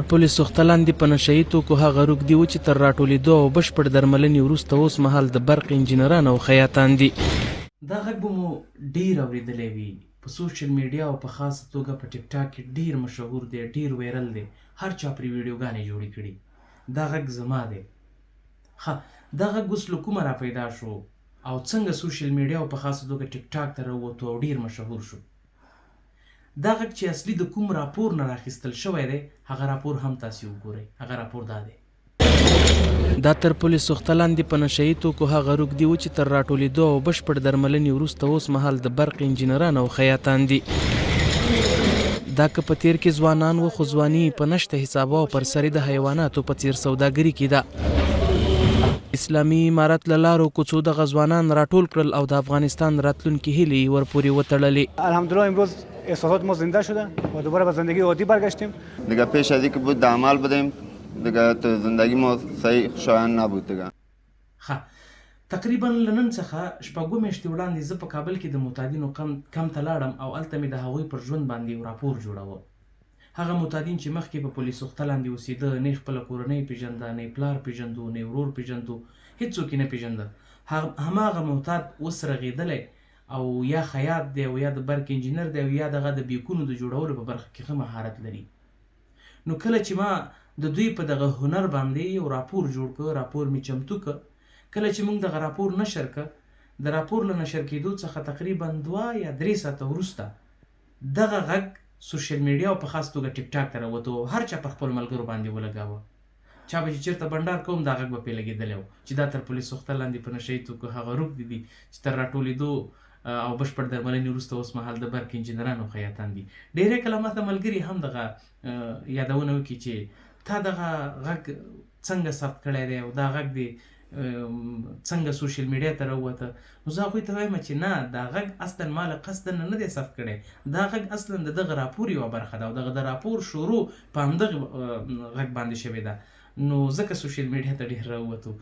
پولیس سوختلاندې په نشه یي توکو هغه روږدي وو چې تر راټولېدو او بشپړ درملنې وروسته اوس مهال د برق انجینران او خیاطان دي. دا غږ به مو ډېر اورېدلی وي په سوشل میډیا او په خاصه توګه په ټیک ټاک کې ډېر مشهور دی، ډېر وایرل دی، هر چا پرې ویډیوګانې جوړې کړي. دا غږ زما دی. دا غږ اوس له کومه را پیدا شو او څنګه سوشل میډیا او په خاصه توګه ټیک ټاک ته راووتو او ډېر مشهور شو. دا غږ چې اصلي د کوم راپور نه راخیستل شوی دی هغه راپور هم تاسې وګورئ. هغه راپور دا دی. دا تر پولیس سوختلاندې په نشه یي توکو هغه روږدي وو چې تر راټولېدو او بشپړ درملنې وروسته اوس مهال د برق انجینران او خیاطان دي. دا که په تیر کې ځوانان وو خو ځواني په نشته حسابه او پر سر د حیواناتو په څیر سوداګري کې ده. اسلامي امارت له لارو کوڅو دغه ځوانان راټول کړل او د افغانستان راتلونکي هیلې ورپورې وتړلې. الحمدلله امروز احساسات ما زنده شده و دوباره به زندگی عادی برگشتیم. دیگه پیش از اینکه بود در عمل بدیم دیگه تو زندگی ما صحیح خوشایند نبود دیگه. تقریبا له نن څخه شپږو میاشتې وړاندې زه په کابل کې د معتادینو کم ته لاړم او هلته مې د هغوی پر ژوند باندې یو راپور جوړاوه. هغه معتادین چې مخکې په پولیس سوختلاندې اوسېده، نه یې خپله کورنۍ پېژنده، نه یې پلار پېژندو، نه یې ورور پېژندو، هېڅوک یې نه پېژنده. هماغه معتاد اوس رغېدلی او یا خیاط دی او یا د برق انجینر دی او یا دغه د بیکونو د جوړولو په برخه کې ښه مهارت لري. نو کله چې ما د دوی په دغه هنر باندې یو راپور جوړ کړ، راپور مې چمتو کړ. کله چې موږ دغه راپور نشر کړ، د راپور له نشر کېدو څخه تقریبا 2 یا 3 ساعته وروسته دغه غږ سوشل میډیا او په خاص توګه ټیک ټاک ته راووتو. هر چا پر خپل ملګرو باندې ولګاوه. چا به چې چېرته بنډار کوم دا غږ به پرې لګېدلی و چې دا تر پولیس سوختلاندې په نشه یي توکو هغه روږدي دي چې تر راټولېدو او بشپړ درملنې وروسته اوس مهال د برق انجینران او خیاطان دي. ډېری کله ماته ملګري هم دغه یادونه وکړي چې تا دغه غږ څنګه ثبت کړی دی او دا غږ دی څنګه سوشل میډیا ته راووته. نو زه هغوی ته وایم چې نه، دا غږ اصلا ما له قصده نه دی ثبت کړی. دا غږ اصلا د دغه راپور یوه برخه ده او دغه د راپور شروع په همدغه غږ باندې شوې ده. نو ځکه سوشل میډیا ته ډېر راووتو.